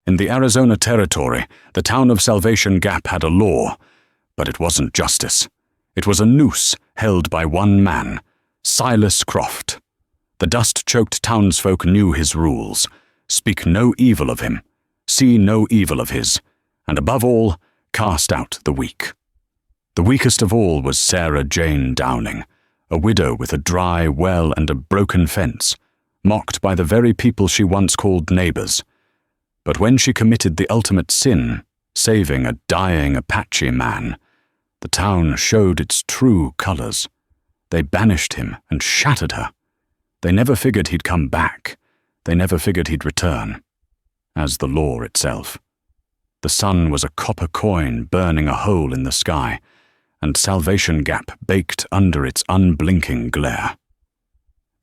In the Arizona Territory, the town of Salvation Gap had a law, but it wasn't justice. It was a noose held by one man, Silas Croft. The dust-choked townsfolk knew his rules: speak no evil of him, see no evil of his, and above all, cast out the weak. The weakest of all was Sarah Jane Downing, a widow with a dry well and a broken fence, mocked by the very people she once called neighbors. But when she committed the ultimate sin, saving a dying Apache man, the town showed its true colors. They banished him and shattered her. They never figured he'd come back. They never figured he'd return. As the law itself. The sun was a copper coin burning a hole in the sky, and Salvation Gap baked under its unblinking glare.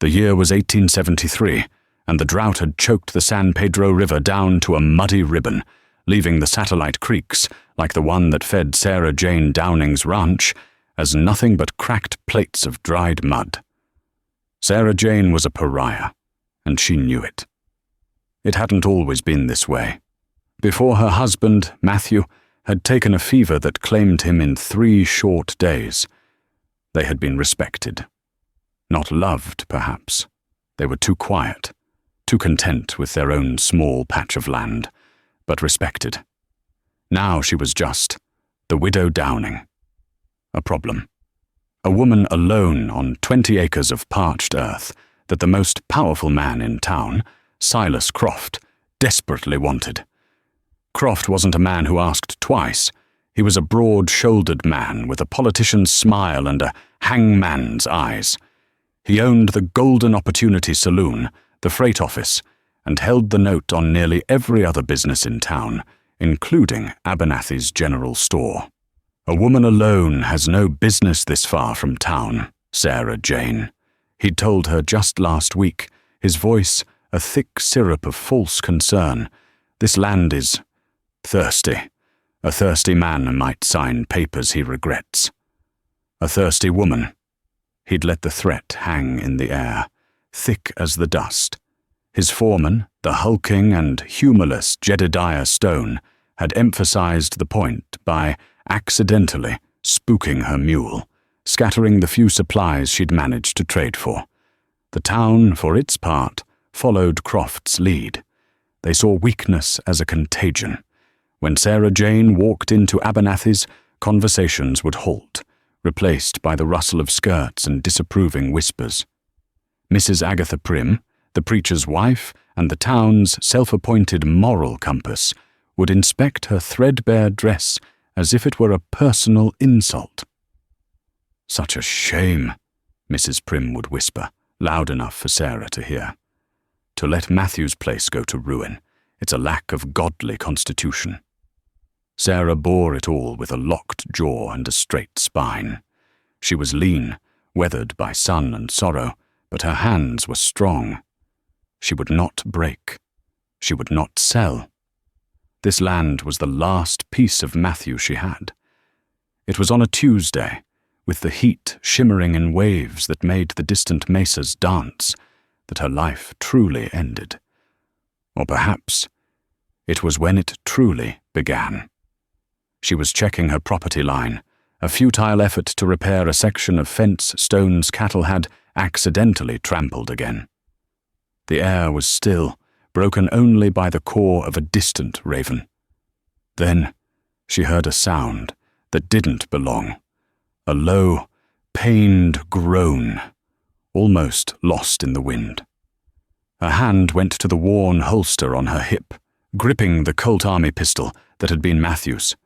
The year was 1873, and the drought had choked the San Pedro River down to a muddy ribbon, leaving the satellite creeks, like the one that fed Sarah Jane Downing's ranch, as nothing but cracked plates of dried mud. Sarah Jane was a pariah, and she knew it. It hadn't always been this way. Before her husband, Matthew, had taken a fever that claimed him in 3 short days, they had been respected. Not loved, perhaps. They were too quiet, too content with their own small patch of land, but respected. Now she was just the widow Downing. A problem. A woman alone on 20 acres of parched earth that the most powerful man in town, Silas Croft, desperately wanted. Croft wasn't a man who asked twice. He was a broad-shouldered man with a politician's smile and a hangman's eyes. He owned the Golden Opportunity Saloon, the freight office, and held the note on nearly every other business in town, including Abernathy's General Store. A woman alone has no business this far from town, Sarah Jane. He'd told her just last week, his voice a thick syrup of false concern. This land is thirsty. A thirsty man might sign papers he regrets. A thirsty woman. He'd let the threat hang in the air, thick as the dust. His foreman, the hulking and humorless Jedediah Stone, had emphasized the point by accidentally spooking her mule, scattering the few supplies she'd managed to trade for. The town, for its part, followed Croft's lead. They saw weakness as a contagion. When Sarah Jane walked into Abernathy's, conversations would halt, replaced by the rustle of skirts and disapproving whispers. Mrs. Agatha Prim, the preacher's wife and the town's self-appointed moral compass, would inspect her threadbare dress as if it were a personal insult. "Such a shame," Mrs. Prim would whisper, loud enough for Sarah to hear. "To let Matthew's place go to ruin. It's a lack of godly constitution." Sarah bore it all with a locked jaw and a straight spine. She was lean, weathered by sun and sorrow, but her hands were strong. She would not break. She would not sell. This land was the last piece of Matthew she had. It was on a Tuesday, with the heat shimmering in waves that made the distant mesas dance, that her life truly ended. Or perhaps it was when it truly began. She was checking her property line, a futile effort to repair a section of fence Stone's cattle had accidentally trampled again. The air was still, broken only by the caw of a distant raven. Then she heard a sound that didn't belong, a low, pained groan, almost lost in the wind. Her hand went to the worn holster on her hip, gripping the Colt Army pistol that had been Matthew's.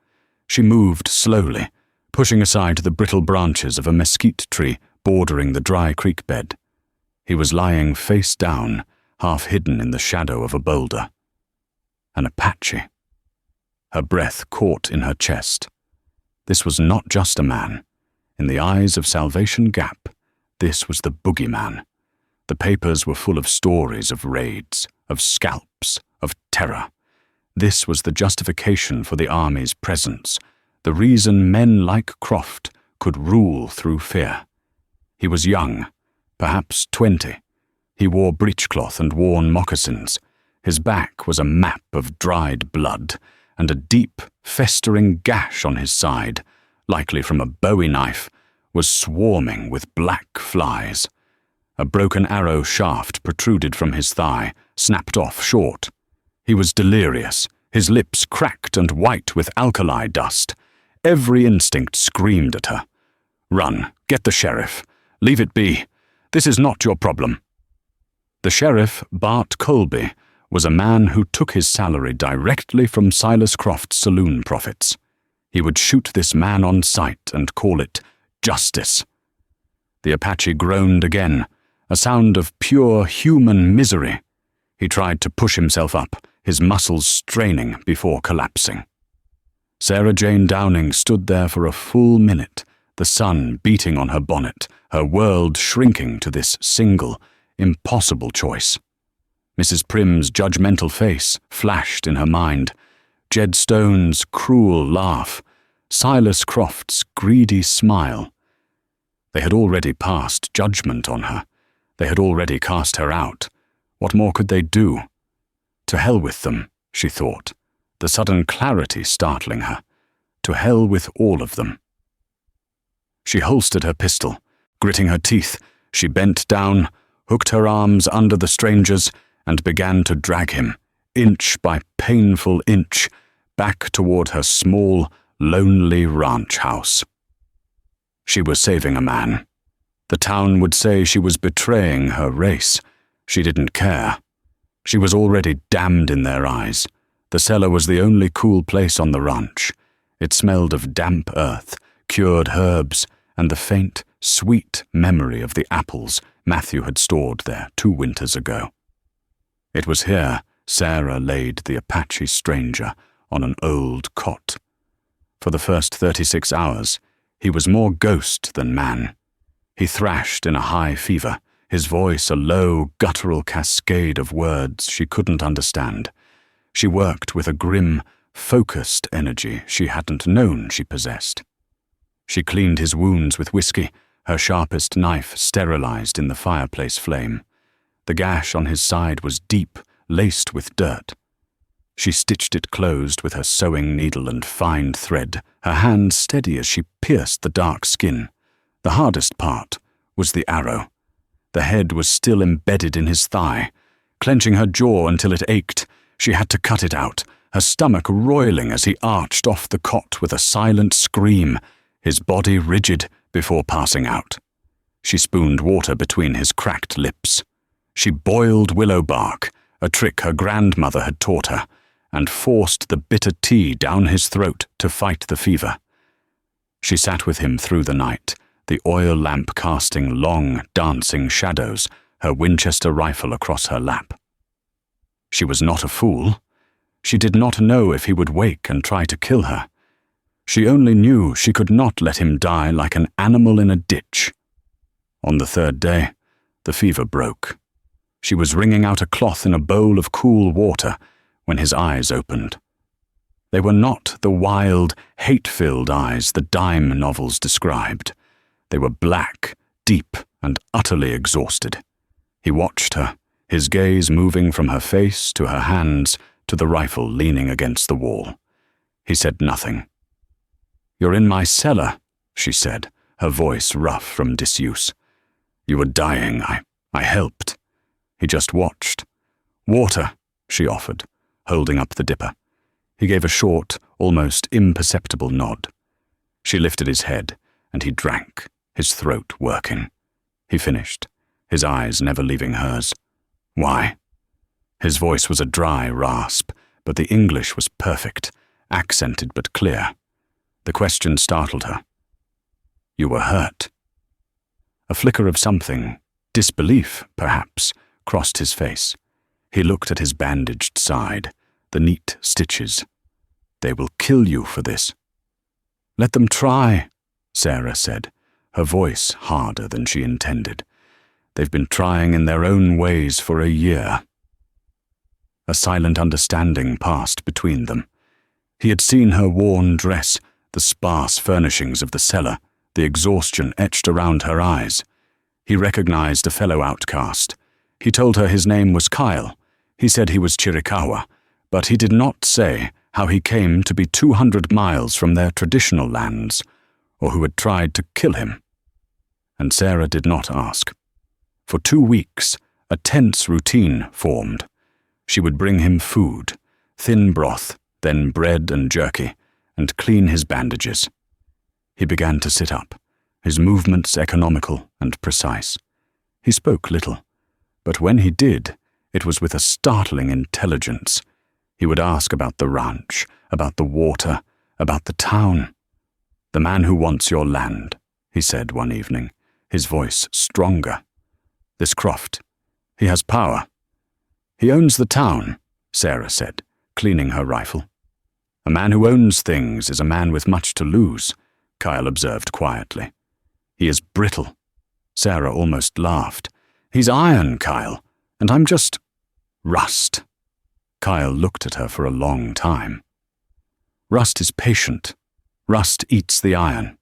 She moved slowly, pushing aside the brittle branches of a mesquite tree bordering the dry creek bed. He was lying face down, half hidden in the shadow of a boulder. An Apache. Her breath caught in her chest. This was not just a man. In the eyes of Salvation Gap, this was the boogeyman. The papers were full of stories of raids, of scalps, of terror. This was the justification for the army's presence, the reason men like Croft could rule through fear. He was young, perhaps 20. He wore breechcloth and worn moccasins. His back was a map of dried blood, and a deep, festering gash on his side, likely from a bowie knife, was swarming with black flies. A broken arrow shaft protruded from his thigh, snapped off short. He was delirious, his lips cracked and white with alkali dust. Every instinct screamed at her. "Run, get the sheriff. Leave it be. This is not your problem." The sheriff, Bart Colby, was a man who took his salary directly from Silas Croft's saloon profits. He would shoot this man on sight and call it justice. The Apache groaned again, a sound of pure human misery. He tried to push himself up, his muscles straining before collapsing. Sarah Jane Downing stood there for a full minute, the sun beating on her bonnet, her world shrinking to this single, impossible choice. Mrs. Prim's judgmental face flashed in her mind, Jed Stone's cruel laugh, Silas Croft's greedy smile. They had already passed judgment on her. They had already cast her out. What more could they do? To hell with them, she thought, the sudden clarity startling her. To hell with all of them. She holstered her pistol. Gritting her teeth, she bent down, hooked her arms under the stranger's, and began to drag him, inch by painful inch, back toward her small, lonely ranch house. She was saving a man. The town would say she was betraying her race. She didn't care. She was already damned in their eyes. The cellar was the only cool place on the ranch. It smelled of damp earth, cured herbs, and the faint, sweet memory of the apples Matthew had stored there 2 winters ago. It was here Sarah laid the Apache stranger on an old cot. For the first 36 hours, he was more ghost than man. He thrashed in a high fever, his voice a low, guttural cascade of words she couldn't understand. She worked with a grim, focused energy she hadn't known she possessed. She cleaned his wounds with whiskey, her sharpest knife sterilized in the fireplace flame. The gash on his side was deep, laced with dirt. She stitched it closed with her sewing needle and fine thread, her hand steady as she pierced the dark skin. The hardest part was the arrow. The head was still embedded in his thigh. Clenching her jaw until it ached, she had to cut it out, her stomach roiling as he arched off the cot with a silent scream, his body rigid before passing out. She spooned water between his cracked lips. She boiled willow bark, a trick her grandmother had taught her, and forced the bitter tea down his throat to fight the fever. She sat with him through the night, the oil lamp casting long, dancing shadows, her Winchester rifle across her lap. She was not a fool. She did not know if he would wake and try to kill her. She only knew she could not let him die like an animal in a ditch. On the 3rd day, the fever broke. She was wringing out a cloth in a bowl of cool water when his eyes opened. They were not the wild, hate-filled eyes the dime novels described. They were black, deep, and utterly exhausted. He watched her, his gaze moving from her face to her hands to the rifle leaning against the wall. He said nothing. "You're in my cellar," she said, her voice rough from disuse. "You were dying. I helped." He just watched. "Water," she offered, holding up the dipper. He gave a short, almost imperceptible nod. She lifted his head, and he drank, his throat working. He finished, his eyes never leaving hers. "Why?" His voice was a dry rasp, but the English was perfect, accented but clear. The question startled her. "You were hurt." A flicker of something, disbelief, perhaps, crossed his face. He looked at his bandaged side, the neat stitches. "They will kill you for this." "Let them try," Sarah said, her voice harder than she intended. "They've been trying in their own ways for a year." A silent understanding passed between them. He had seen her worn dress, the sparse furnishings of the cellar, the exhaustion etched around her eyes. He recognized a fellow outcast. He told her his name was Kyle. He said he was Chiricahua, but he did not say how he came to be 200 miles from their traditional lands, or who had tried to kill him. And Sarah did not ask. For 2 weeks, a tense routine formed. She would bring him food, thin broth, then bread and jerky, and clean his bandages. He began to sit up, his movements economical and precise. He spoke little, but when he did, it was with a startling intelligence. He would ask about the ranch, about the water, about the town. "The man who wants your land," he said one evening, his voice stronger. "This Croft, he has power." "He owns the town," Sarah said, cleaning her rifle. "A man who owns things is a man with much to lose," Kyle observed quietly. "He is brittle." Sarah almost laughed. "He's iron, Kyle, and I'm just rust." Kyle looked at her for a long time. "Rust is patient. Rust eats the iron."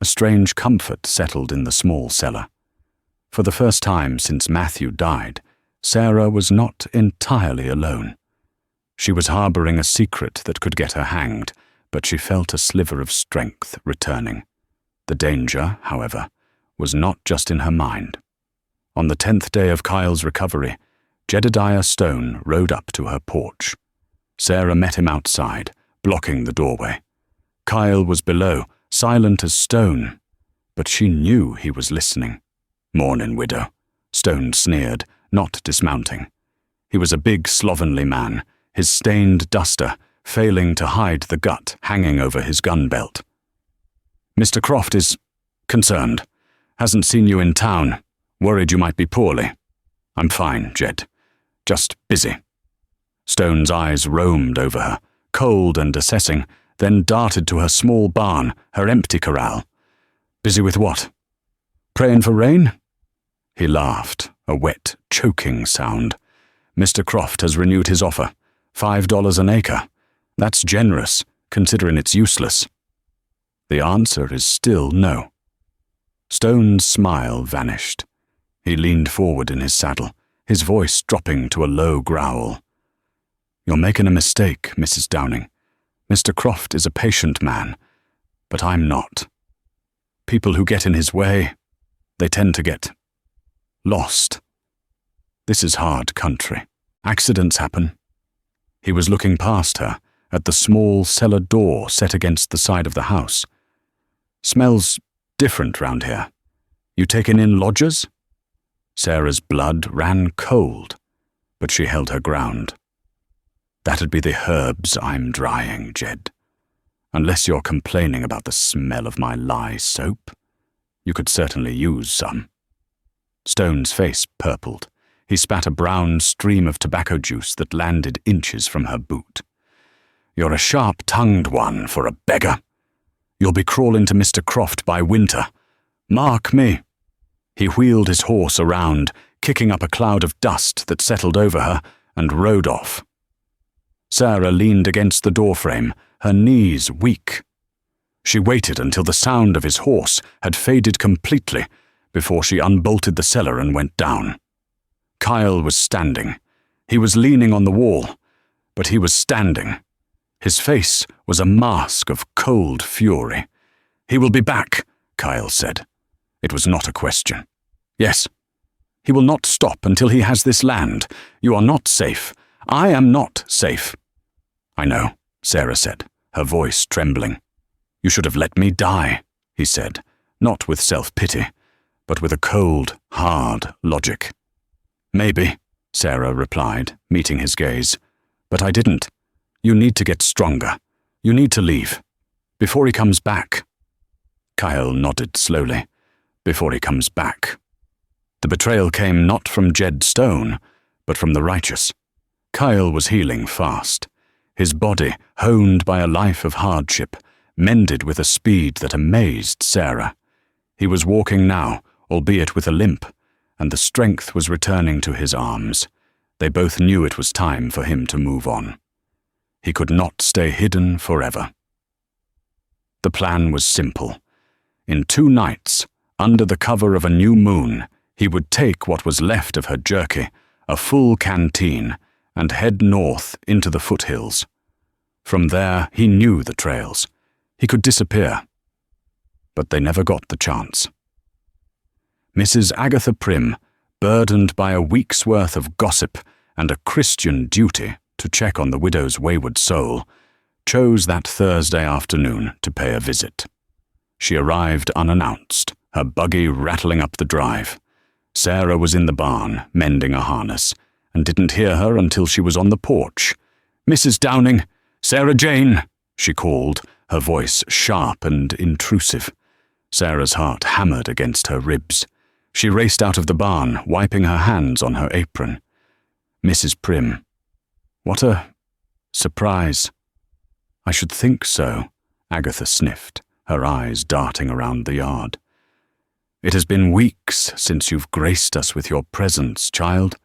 A strange comfort settled in the small cellar. For the first time since Matthew died, Sarah was not entirely alone. She was harboring a secret that could get her hanged, but she felt a sliver of strength returning. The danger, however, was not just in her mind. On the 10th day of Kyle's recovery, Jedediah Stone rode up to her porch. Sarah met him outside, blocking the doorway. Kyle was below, silent as stone, but she knew he was listening. "Mornin', widow," Stone sneered, not dismounting. He was a big, slovenly man, his stained duster failing to hide the gut hanging over his gun belt. "Mr. Croft is concerned. Hasn't seen you in town. Worried you might be poorly." "I'm fine, Jed. Just busy." Stone's eyes roamed over her, cold and assessing, then darted to her small barn, her empty corral. "Busy with what? Praying for rain?" He laughed, a wet, choking sound. "Mr. Croft has renewed his offer. $5 an acre. That's generous, considering it's useless." The answer is still no. Stone's smile vanished. He leaned forward in his saddle, his voice dropping to a low growl. "You're making a mistake, Mrs. Downing. Mr. Croft is a patient man, but I'm not. People who get in his way, they tend to get lost. This is hard country. Accidents happen." He was looking past her, at the small cellar door set against the side of the house. "Smells different round here. You taking in lodgers?" Sarah's blood ran cold, but she held her ground. "That'd be the herbs I'm drying, Jed. Unless you're complaining about the smell of my lye soap, you could certainly use some." Stone's face purpled. He spat a brown stream of tobacco juice that landed inches from her boot. "You're a sharp-tongued one for a beggar. You'll be crawling to Mr. Croft by winter. Mark me." He wheeled his horse around, kicking up a cloud of dust that settled over her, and rode off. Sarah leaned against the doorframe, her knees weak. She waited until the sound of his horse had faded completely before she unbolted the cellar and went down. Kyle was standing. He was leaning on the wall, but he was standing. His face was a mask of cold fury. "He will be back," Kyle said. It was not a question. "Yes. He will not stop until he has this land. You are not safe. I am not safe." "I know," Sarah said, her voice trembling. "You should have let me die," he said, not with self-pity, but with a cold, hard logic. "Maybe," Sarah replied, meeting his gaze. "But I didn't. You need to get stronger. You need to leave. Before he comes back." Kyle nodded slowly. "Before he comes back." The betrayal came not from Jed Stone, but from the righteous. Kyle was healing fast. His body, honed by a life of hardship, mended with a speed that amazed Sarah. He was walking now, albeit with a limp, and the strength was returning to his arms. They both knew it was time for him to move on. He could not stay hidden forever. The plan was simple. In 2 nights, under the cover of a new moon, he would take what was left of her jerky, a full canteen, and head north into the foothills. From there, he knew the trails. He could disappear. But they never got the chance. Mrs. Agatha Prim, burdened by a week's worth of gossip and a Christian duty to check on the widow's wayward soul, chose that Thursday afternoon to pay a visit. She arrived unannounced, her buggy rattling up the drive. Sarah was in the barn, mending a harness, and didn't hear her until she was on the porch. "Mrs. Downing! Sarah Jane!" she called, her voice sharp and intrusive. Sarah's heart hammered against her ribs. She raced out of the barn, wiping her hands on her apron. Mrs. Prim. What a surprise. "I should think so," Agatha sniffed, her eyes darting around the yard. "It has been weeks since you've graced us with your presence, child.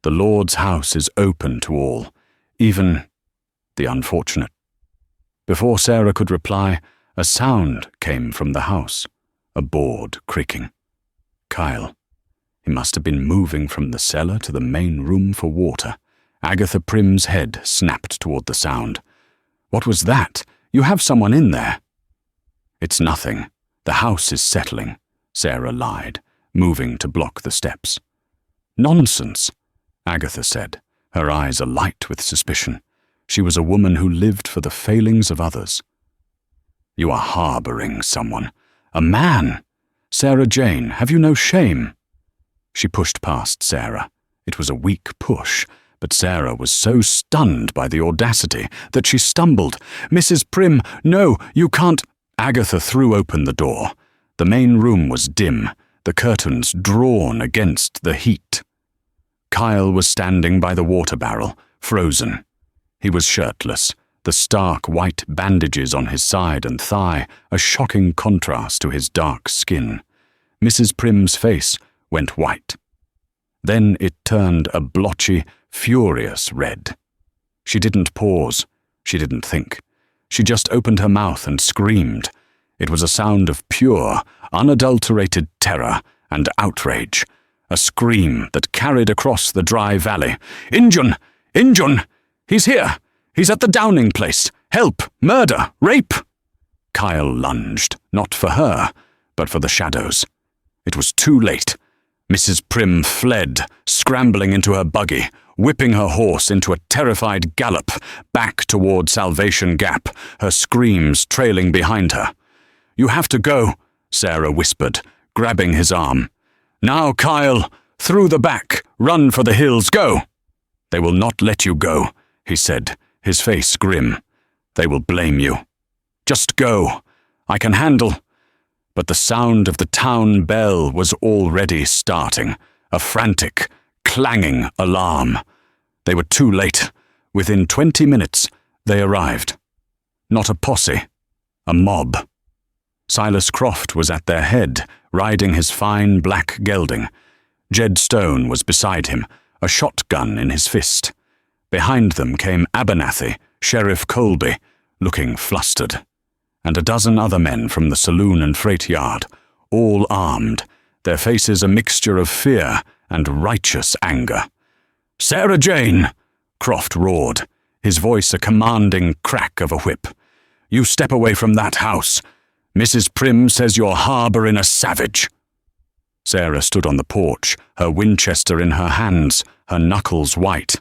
The Lord's house is open to all, even the unfortunate." Before Sarah could reply, a sound came from the house, a board creaking. Kyle. He must have been moving from the cellar to the main room for water. Agatha Prim's head snapped toward the sound. "What was that? You have someone in there." "It's nothing. The house is settling," Sarah lied, moving to block the steps. "Nonsense," Agatha said, her eyes alight with suspicion. She was a woman who lived for the failings of others. "You are harboring someone. A man! Sarah Jane, have you no shame?" She pushed past Sarah. It was a weak push, but Sarah was so stunned by the audacity that she stumbled. "Mrs. Prim, no, you can't." Agatha threw open the door. The main room was dim, the curtains drawn against the heat. Kyle was standing by the water barrel, frozen. He was shirtless, the stark white bandages on his side and thigh a shocking contrast to his dark skin. Mrs. Prim's face went white. Then it turned a blotchy, furious red. She didn't pause. She didn't think. She just opened her mouth and screamed. It was a sound of pure, unadulterated terror and outrage, a scream that carried across the dry valley. "Injun! Injun! He's here! He's at the Downing place! Help! Murder! Rape!" Kyle lunged, not for her, but for the shadows. It was too late. Mrs. Prim fled, scrambling into her buggy, whipping her horse into a terrified gallop back toward Salvation Gap, her screams trailing behind her. "You have to go," Sarah whispered, grabbing his arm. "Now, Kyle, through the back, run for the hills, go!" "They will not let you go," he said, his face grim. "They will blame you. Just go. I can handle." But the sound of the town bell was already starting, a frantic, clanging alarm. They were too late. Within 20 minutes, they arrived. Not a posse, a mob. Silas Croft was at their head, riding his fine black gelding. Jed Stone was beside him, a shotgun in his fist. Behind them came Abernathy, Sheriff Colby, looking flustered, and a dozen other men from the saloon and freight yard, all armed, their faces a mixture of fear and righteous anger. "Sarah Jane!" Croft roared, his voice a commanding crack of a whip. "You step away from that house. Mrs. Prim says you're harboring a savage." Sarah stood on the porch, her Winchester in her hands, her knuckles white.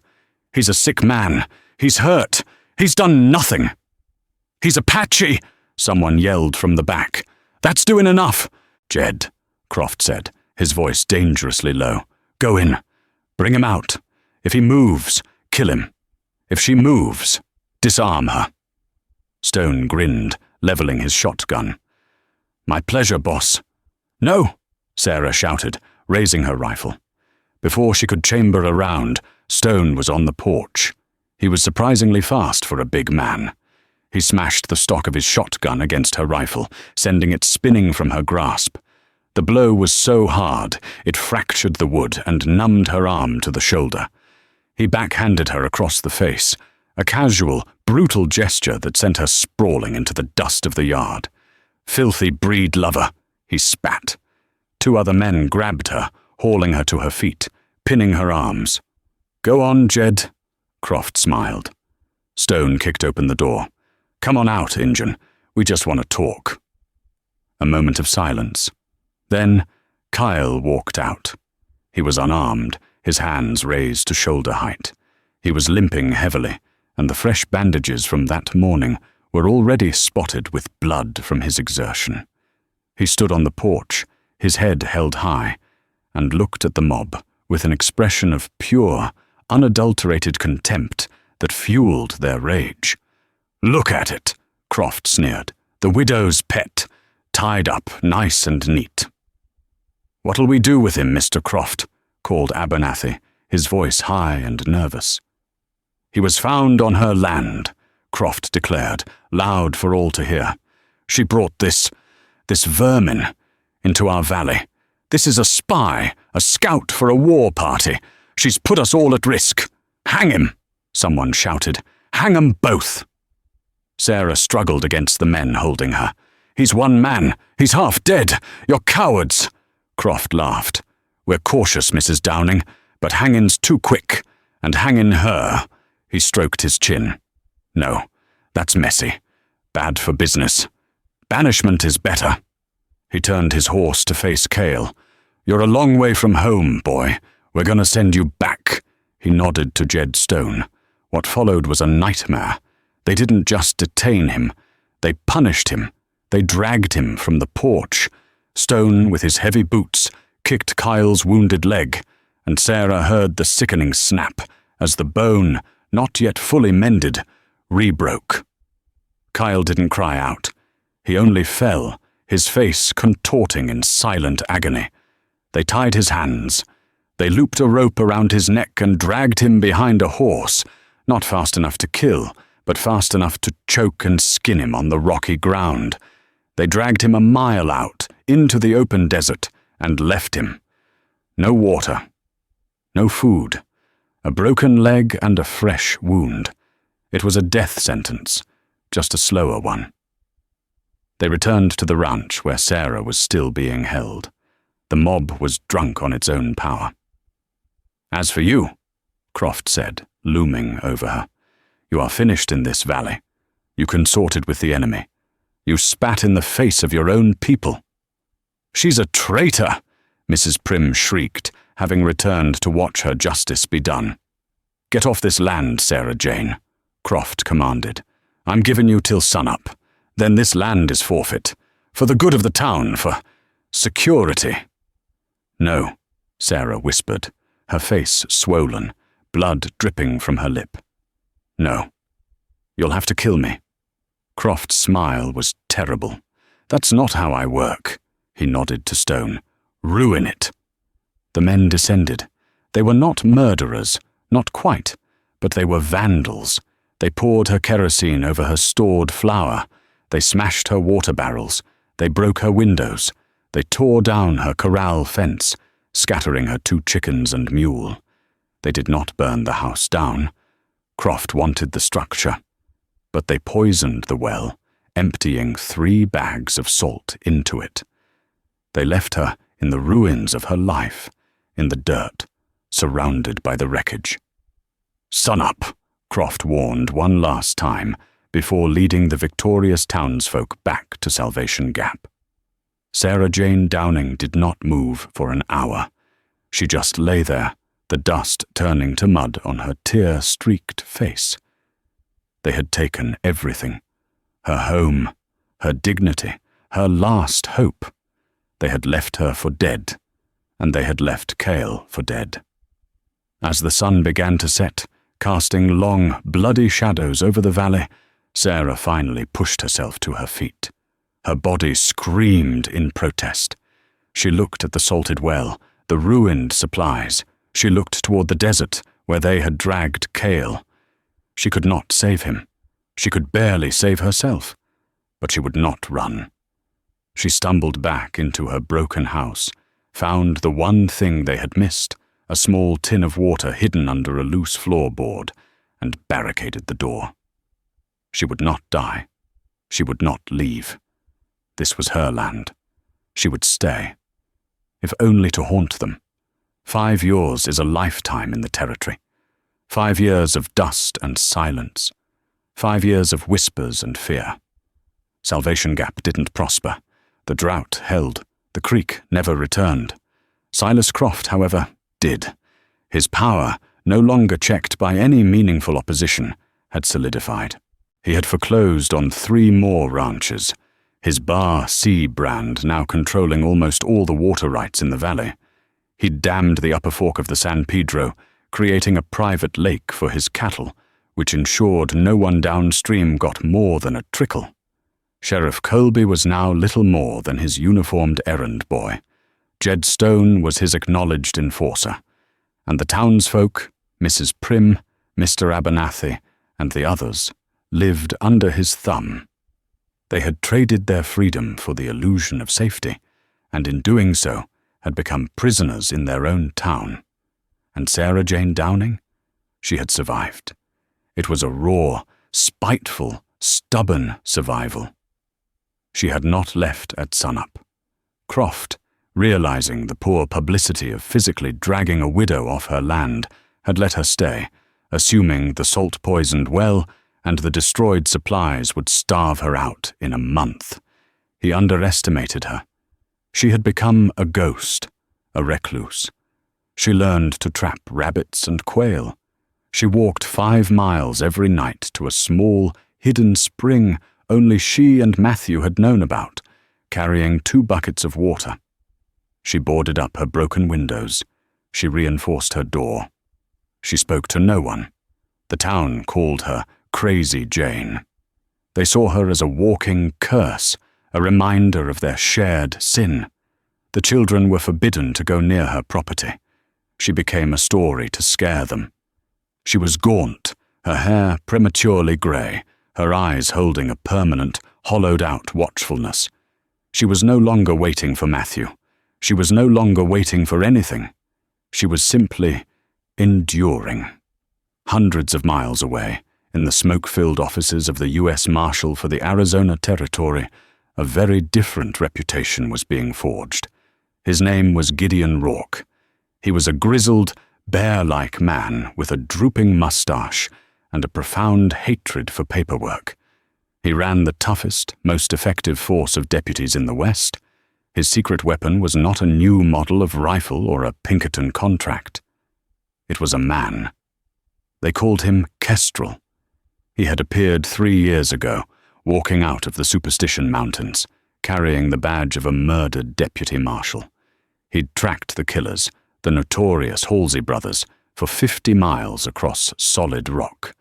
"He's a sick man. He's hurt. He's done nothing." "He's Apache!" someone yelled from the back. "That's doing enough." "Jed," Croft said, his voice dangerously low. "Go in. Bring him out. If he moves, kill him. If she moves, disarm her." Stone grinned, leveling his shotgun. "My pleasure, boss." "No!" Sarah shouted, raising her rifle. Before she could chamber a round, Stone was on the porch. He was surprisingly fast for a big man. He smashed the stock of his shotgun against her rifle, sending it spinning from her grasp. The blow was so hard, it fractured the wood and numbed her arm to the shoulder. He backhanded her across the face, a casual, brutal gesture that sent her sprawling into the dust of the yard. "Filthy breed lover," he spat. Two other men grabbed her, hauling her to her feet, pinning her arms. Go on, Jed, Croft smiled. Stone kicked open the door. Come on out, Injun. We just want to talk. A moment of silence. Then Kyle walked out. He was unarmed, his hands raised to shoulder height. He was limping heavily, and the fresh bandages from that morning were already spotted with blood from his exertion. He stood on the porch, his head held high, and looked at the mob with an expression of pure, unadulterated contempt that fueled their rage. Look at it, Croft sneered. The widow's pet, tied up nice and neat. What'll we do with him, Mr. Croft? Called Abernathy, his voice high and nervous. He was found on her land, Croft declared, loud for all to hear. She brought this vermin into our valley. This is a spy, a scout for a war party. She's put us all at risk. Hang him, someone shouted. Hang 'em both. Sarah struggled against the men holding her. He's one man. He's half dead. You're cowards. Croft laughed. We're cautious, Mrs. Downing, but hanging's too quick. And hanging her. He stroked his chin. No, that's messy. Bad for business. Banishment is better. He turned his horse to face Cale. You're a long way from home, boy. We're going to send you back. He nodded to Jed Stone. What followed was a nightmare. They didn't just detain him. They punished him. They dragged him from the porch. Stone, with his heavy boots, kicked Kyle's wounded leg, and Sarah heard the sickening snap as the bone, not yet fully mended, rebroke. Kyle didn't cry out. He only fell, his face contorting in silent agony. They tied his hands. They looped a rope around his neck and dragged him behind a horse, not fast enough to kill, but fast enough to choke and skin him on the rocky ground. They dragged him a mile out, into the open desert, and left him. No water. No food. A broken leg and a fresh wound. It was a death sentence, just a slower one. They returned to the ranch where Sarah was still being held. The mob was drunk on its own power. As for you, Croft said, looming over her, you are finished in this valley. You consorted with the enemy. You spat in the face of your own people. She's a traitor, Mrs. Prim shrieked, having returned to watch her justice be done. Get off this land, Sarah Jane, Croft commanded. I'm giving you till sunup. Then this land is forfeit. For the good of the town, for security. No, Sarah whispered, her face swollen, blood dripping from her lip. No. You'll have to kill me. Croft's smile was terrible. That's not how I work, he nodded to Stone. Ruin it. The men descended. They were not murderers, not quite, but they were vandals. They poured her kerosene over her stored flour. They smashed her water barrels. They broke her windows. They tore down her corral fence, scattering her 2 chickens and mule. They did not burn the house down. Croft wanted the structure. But they poisoned the well, emptying 3 bags of salt into it. They left her in the ruins of her life, in the dirt, surrounded by the wreckage. Sunup, Croft warned one last time, before leading the victorious townsfolk back to Salvation Gap. Sarah Jane Downing did not move for an hour. She just lay there, the dust turning to mud on her tear-streaked face. They had taken everything. Her home, her dignity, her last hope. They had left her for dead, and they had left Cale for dead. As the sun began to set, casting long, bloody shadows over the valley, Sarah finally pushed herself to her feet. Her body screamed in protest. She looked at the salted well, the ruined supplies. She looked toward the desert, where they had dragged Cale. She could not save him. She could barely save herself. But she would not run. She stumbled back into her broken house, found the one thing they had missed, a small tin of water hidden under a loose floorboard, and barricaded the door. She would not die. She would not leave. This was her land. She would stay. If only to haunt them. 5 years is a lifetime in the territory. 5 years of dust and silence. 5 years of whispers and fear. Salvation Gap didn't prosper. The drought held. The creek never returned. Silas Croft, however, did. His power, no longer checked by any meaningful opposition, had solidified. He had foreclosed on 3 more ranches, his Bar C brand now controlling almost all the water rights in the valley. He'd dammed the upper fork of the San Pedro, creating a private lake for his cattle, which ensured no one downstream got more than a trickle. Sheriff Colby was now little more than his uniformed errand boy. Jed Stone was his acknowledged enforcer, and the townsfolk, Mrs. Prim, Mr. Abernathy, and the others, lived under his thumb. They had traded their freedom for the illusion of safety, and in doing so had become prisoners in their own town. And Sarah Jane Downing? She had survived. It was a raw, spiteful, stubborn survival. She had not left at sunup. Croft, realizing the poor publicity of physically dragging a widow off her land, had let her stay, assuming the salt-poisoned well and the destroyed supplies would starve her out in a month. He underestimated her. She had become a ghost, a recluse. She learned to trap rabbits and quail. She walked 5 miles every night to a small, hidden spring only she and Matthew had known about, carrying 2 buckets of water. She boarded up her broken windows. She reinforced her door. She spoke to no one. The town called her Crazy Jane. They saw her as a walking curse, a reminder of their shared sin. The children were forbidden to go near her property. She became a story to scare them. She was gaunt, her hair prematurely grey, her eyes holding a permanent, hollowed-out watchfulness. She was no longer waiting for Matthew. She was no longer waiting for anything. She was simply enduring. Hundreds of miles away, in the smoke-filled offices of the U.S. Marshal for the Arizona Territory, a very different reputation was being forged. His name was Gideon Rourke. He was a grizzled, bear-like man with a drooping mustache and a profound hatred for paperwork. He ran the toughest, most effective force of deputies in the West. His secret weapon was not a new model of rifle or a Pinkerton contract. It was a man. They called him Kestrel. He had appeared 3 years ago, walking out of the Superstition Mountains, carrying the badge of a murdered deputy marshal. He'd tracked the killers, the notorious Halsey brothers, for 50 miles across solid rock,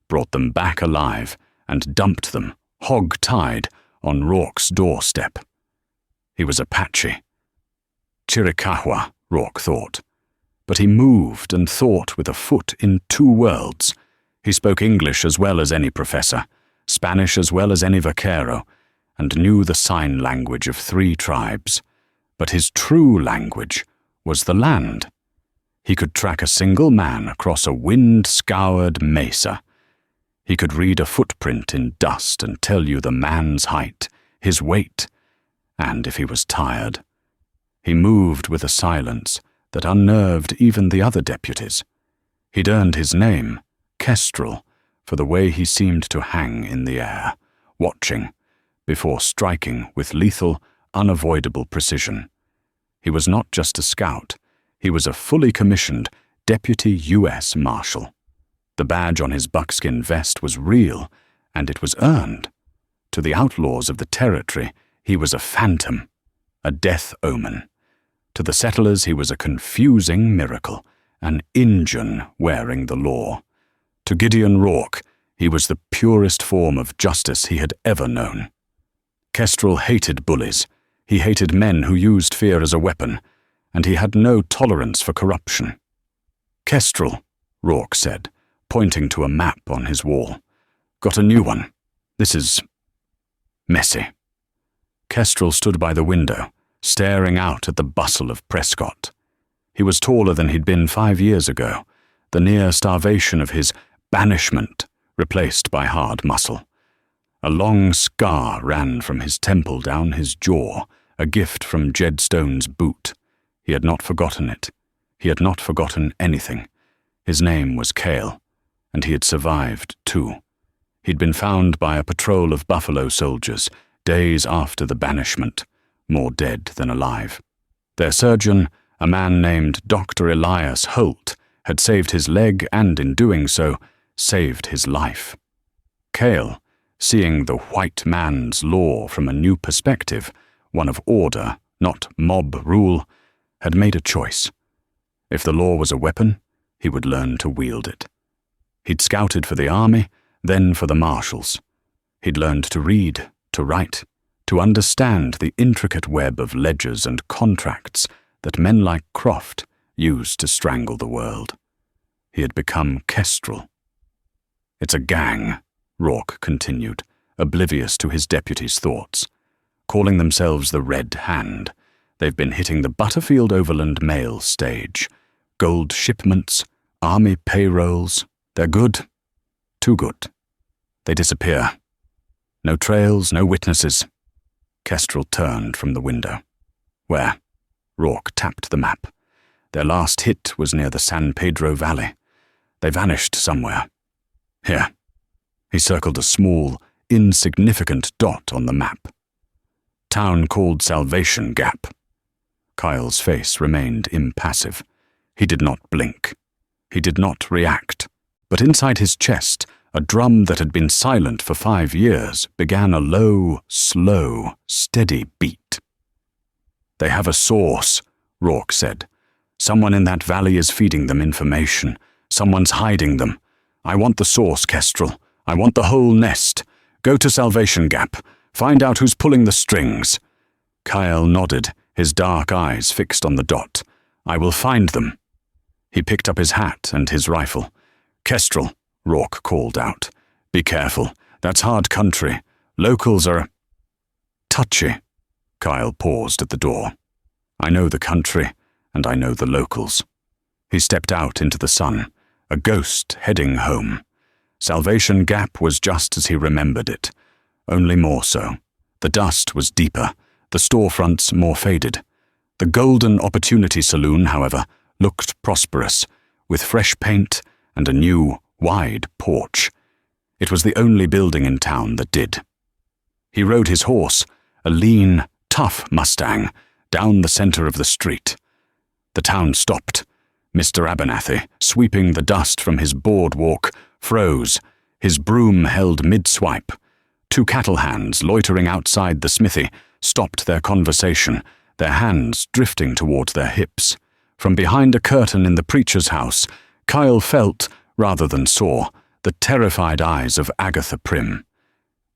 brought them back alive, and dumped them, hog-tied, on Rourke's doorstep. He was Apache. Chiricahua, Rourke thought. But he moved and thought with a foot in 2 worlds. He spoke English as well as any professor, Spanish as well as any vaquero, and knew the sign language of 3 tribes. But his true language was the land. He could track a single man across a wind-scoured mesa. He could read a footprint in dust and tell you the man's height, his weight, and if he was tired. He moved with a silence that unnerved even the other deputies. He'd earned his name, Kestrel, for the way he seemed to hang in the air, watching, before striking with lethal, unavoidable precision. He was not just a scout. He was a fully commissioned Deputy U.S. Marshal. The badge on his buckskin vest was real, and it was earned. To the outlaws of the territory, he was a phantom, a death omen. To the settlers, he was a confusing miracle, an Injun wearing the law. To Gideon Rourke, he was the purest form of justice he had ever known. Kestrel hated bullies. He hated men who used fear as a weapon, and he had no tolerance for corruption. "Kestrel," Rourke said, pointing to a map on his wall. "Got a new one. This is messy." Kestrel stood by the window, staring out at the bustle of Prescott. He was taller than he'd been 5 years ago, the near starvation of his banishment replaced by hard muscle. A long scar ran from his temple down his jaw, a gift from Jed Stone's boot. He had not forgotten it. He had not forgotten anything. His name was Cale, and he had survived too. He'd been found by a patrol of buffalo soldiers days after the banishment, more dead than alive. Their surgeon, a man named Dr. Elias Holt, had saved his leg and, in doing so, saved his life. Cale, seeing the white man's law from a new perspective, one of order, not mob rule, had made a choice. If the law was a weapon, he would learn to wield it. He'd scouted for the army, then for the marshals. He'd learned to read, to write, to understand the intricate web of ledgers and contracts that men like Croft used to strangle the world. He had become Kestrel. "It's a gang," Rourke continued, oblivious to his deputy's thoughts. "Calling themselves the Red Hand. They've been hitting the Butterfield Overland Mail stage. Gold shipments, army payrolls. They're good. Too good. They disappear. No trails, no witnesses." Kestrel turned from the window. "Where?" Rourke tapped the map. "Their last hit was near the San Pedro Valley. They vanished somewhere. Here." He circled a small, insignificant dot on the map. "Town called Salvation Gap." Kyle's face remained impassive. He did not blink. He did not react. But inside his chest, a drum that had been silent for 5 years began a low, slow, steady beat. "They have a source," Rourke said. "Someone in that valley is feeding them information. Someone's hiding them. I want the source, Kestrel. I want the whole nest. Go to Salvation Gap. Find out who's pulling the strings." Kyle nodded, his dark eyes fixed on the dot. "I will find them." He picked up his hat and his rifle. "Kestrel," Rourke called out. "Be careful. That's hard country. Locals are—" "Touchy." Kyle paused at the door. "I know the country, and I know the locals." He stepped out into the sun, a ghost heading home. Salvation Gap was just as he remembered it, only more so. The dust was deeper, the storefronts more faded. The Golden Opportunity Saloon, however, looked prosperous, with fresh paint and a new, wide porch. It was the only building in town that did. He rode his horse, a lean, tough Mustang, down the center of the street. The town stopped. Mr. Abernathy, sweeping the dust from his boardwalk, froze, his broom held mid-swipe. 2 cattle hands loitering outside the smithy stopped their conversation, their hands drifting toward their hips. From behind a curtain in the preacher's house, Kyle felt, rather than saw, the terrified eyes of Agatha Prim.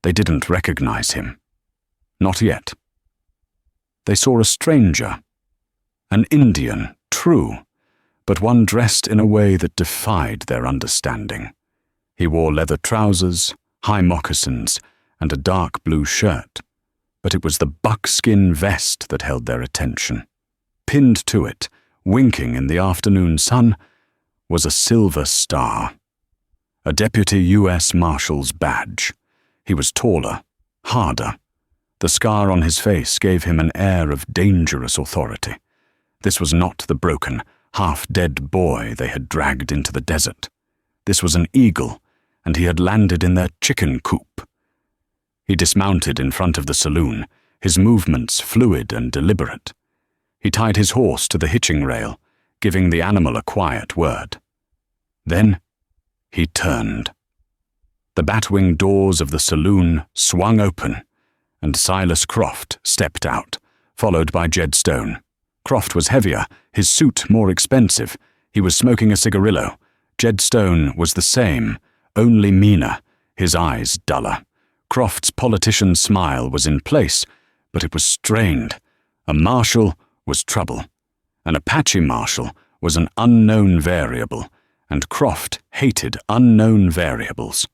They didn't recognize him. Not yet. They saw a stranger. An Indian, true, but one dressed in a way that defied their understanding. He wore leather trousers, high moccasins, and a dark blue shirt, but it was the buckskin vest that held their attention. Pinned to it, winking in the afternoon sun, was a silver star. A deputy U.S. Marshal's badge. He was taller, harder. The scar on his face gave him an air of dangerous authority. This was not the broken, half-dead boy they had dragged into the desert. This was an eagle, and he had landed in their chicken coop. He dismounted in front of the saloon, his movements fluid and deliberate. He tied his horse to the hitching rail, giving the animal a quiet word. Then he turned. The batwing doors of the saloon swung open, and Silas Croft stepped out, followed by Jed Stone. Croft was heavier, his suit more expensive. He was smoking a cigarillo. Jed Stone was the same, only meaner, his eyes duller. Croft's politician's smile was in place, but it was strained. A marshal was trouble. An Apache marshal was an unknown variable, and Croft hated unknown variables.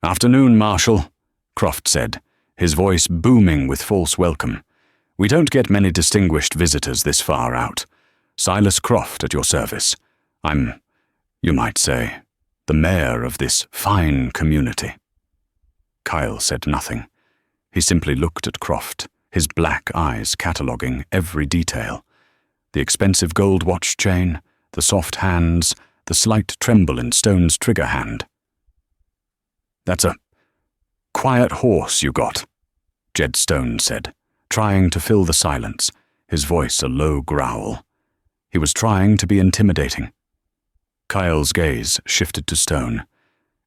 "Afternoon, Marshal," Croft said, his voice booming with false welcome. "We don't get many distinguished visitors this far out. Silas Croft at your service. I'm, you might say, the mayor of this fine community." Kyle said nothing. He simply looked at Croft, his black eyes cataloguing every detail. The expensive gold watch chain, the soft hands, the slight tremble in Stone's trigger hand. "That's a quiet horse you got," Jed Stone said, trying to fill the silence, his voice a low growl. He was trying to be intimidating. Kyle's gaze shifted to Stone.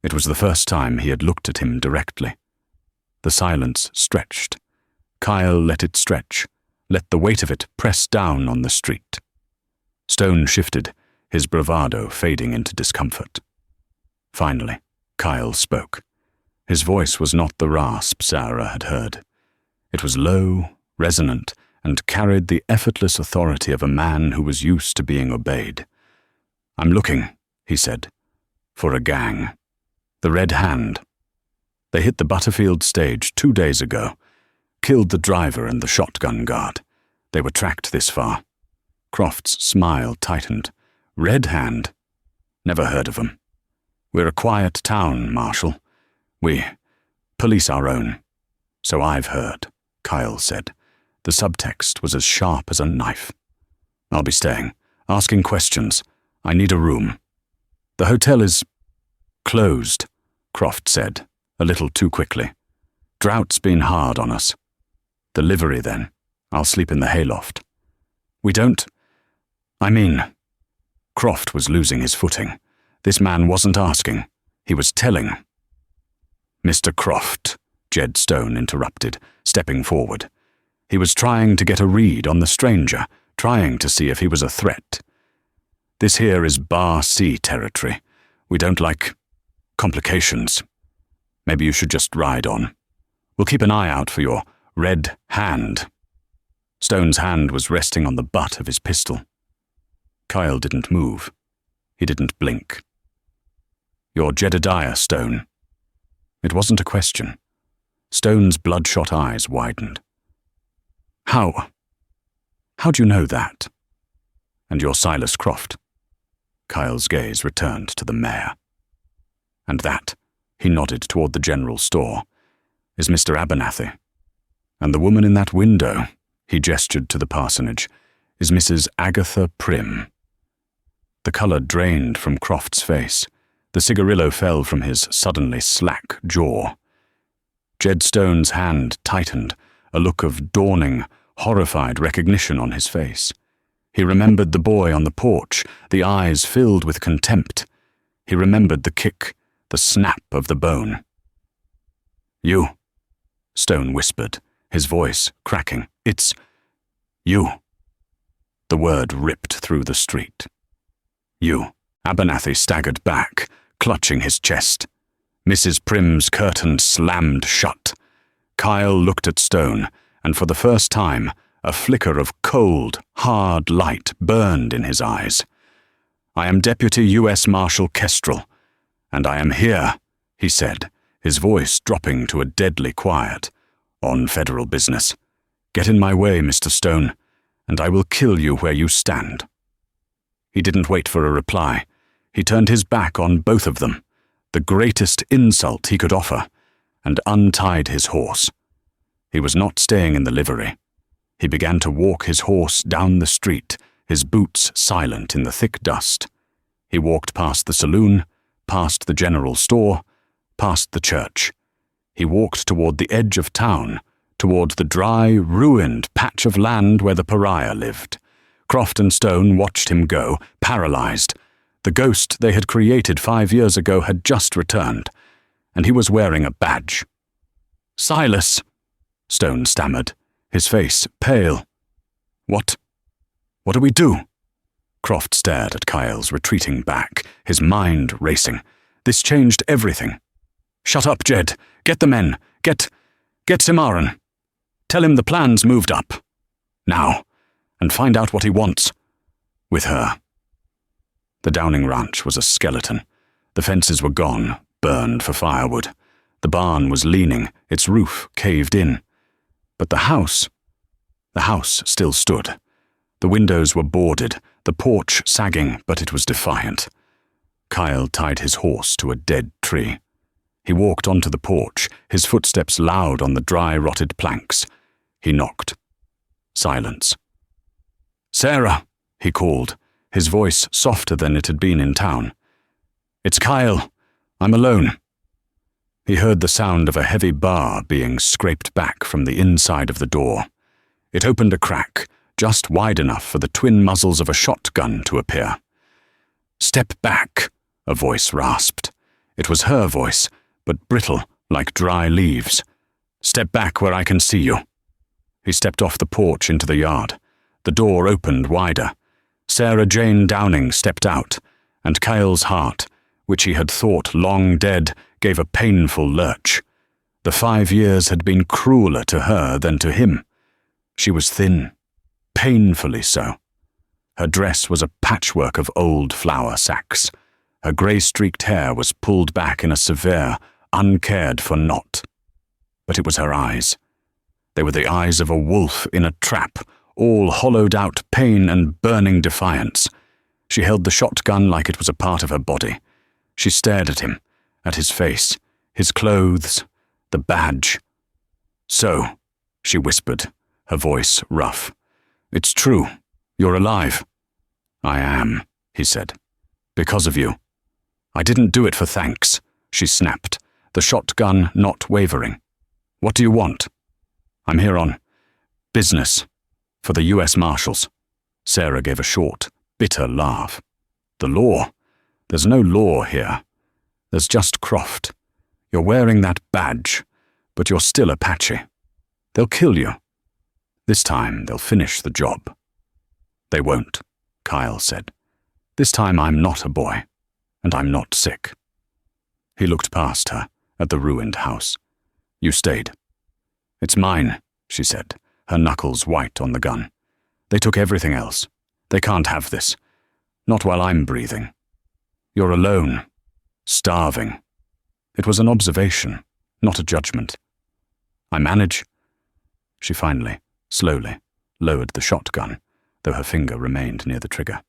It was the first time he had looked at him directly. The silence stretched. Kyle let it stretch, let the weight of it press down on the street. Stone shifted, his bravado fading into discomfort. Finally, Kyle spoke. His voice was not the rasp Sarah had heard. It was low, resonant, and carried the effortless authority of a man who was used to being obeyed. "I'm looking," he said, "for a gang. The Red Hand. They hit the Butterfield stage 2 days ago, killed the driver and the shotgun guard. They were tracked this far." Croft's smile tightened. "Red Hand? Never heard of them. We're a quiet town, Marshal. We police our own." "So I've heard," Kyle said. The subtext was as sharp as a knife. "I'll be staying, asking questions. I need a room." "The hotel is closed," Croft said, a little too quickly. "Drought's been hard on us." "The livery, then. I'll sleep in the hayloft." "We don't... Croft was losing his footing. This man wasn't asking. He was telling. "Mr. Croft," Jed Stone interrupted, stepping forward. He was trying to get a read on the stranger, trying to see if he was a threat. "This here is Bar C territory. We don't like complications. Maybe you should just ride on. We'll keep an eye out for your Red Hand." Stone's hand was resting on the butt of his pistol. Kyle didn't move. He didn't blink. "You're Jedediah Stone." It wasn't a question. Stone's bloodshot eyes widened. How'd you know that?" "And you're Silas Croft." Kyle's gaze returned to the mayor. "And that," he nodded toward the general store, "is Mr. Abernathy. And the woman in that window," he gestured to the parsonage, "is Mrs. Agatha Prim." The color drained from Croft's face. The cigarillo fell from his suddenly slack jaw. Jed Stone's hand tightened, a look of dawning, horrified recognition on his face. He remembered the boy on the porch, the eyes filled with contempt. He remembered the kick, the snap of the bone. "You," Stone whispered, his voice cracking. "It's you." The word ripped through the street. "You." Abernathy staggered back, clutching his chest. Mrs. Prim's curtain slammed shut. Kyle looked at Stone, and for the first time, a flicker of cold, hard light burned in his eyes. "I am Deputy U.S. Marshal Kestrel, and I am here," he said, his voice dropping to a deadly quiet, "on federal business. Get in my way, Mr. Stone, and I will kill you where you stand." He didn't wait for a reply. He turned his back on both of them, the greatest insult he could offer, and untied his horse. He was not staying in the livery. He began to walk his horse down the street, his boots silent in the thick dust. He walked past the saloon, past the general store, past the church. He walked toward the edge of town, toward the dry, ruined patch of land where the pariah lived. Croft and Stone watched him go, paralyzed. The ghost they had created 5 years ago had just returned, and he was wearing a badge. "Silas," Stone stammered, his face pale. What do we do?" Croft stared at Kyle's retreating back, his mind racing. This changed everything. "Shut up, Jed. Get the men. Get Cimarron. Tell him the plan's moved up. Now. And find out what he wants. With her." The Downing Ranch was a skeleton. The fences were gone, burned for firewood. The barn was leaning, its roof caved in. But the house still stood. The windows were boarded, the porch sagging, but it was defiant. Kyle tied his horse to a dead tree. He walked onto the porch, his footsteps loud on the dry, rotted planks. He knocked. Silence. "Sarah," he called, his voice softer than it had been in town. "It's Kyle. I'm alone." He heard the sound of a heavy bar being scraped back from the inside of the door. It opened a crack, just wide enough for the twin muzzles of a shotgun to appear. "Step back," a voice rasped. It was her voice, but brittle, like dry leaves. "Step back where I can see you." He stepped off the porch into the yard. The door opened wider. Sarah Jane Downing stepped out, and Kyle's heart, which he had thought long dead, gave a painful lurch. The 5 years had been crueler to her than to him. She was thin, painfully so. Her dress was a patchwork of old flour sacks. Her grey-streaked hair was pulled back in a severe, uncared-for knot. But it was her eyes. They were the eyes of a wolf in a trap, all hollowed-out pain and burning defiance. She held the shotgun like it was a part of her body. She stared at him, at his face, his clothes, the badge. "So," she whispered, her voice rough. "It's true. You're alive." "I am," he said. "Because of you." "I didn't do it for thanks," she snapped, the shotgun not wavering. "What do you want?" "I'm here on business for the U.S. Marshals." Sarah gave a short, bitter laugh. "The law? There's no law here. There's just Croft. You're wearing that badge, but you're still Apache. They'll kill you. This time they'll finish the job." "They won't," Kyle said. "This time I'm not a boy, and I'm not sick." He looked past her, at the ruined house. "You stayed." "It's mine," she said, her knuckles white on the gun. "They took everything else. They can't have this. Not while I'm breathing. You're alone. Starving." It was an observation, not a judgment. "I manage." She finally, slowly, lowered the shotgun, though her finger remained near the trigger.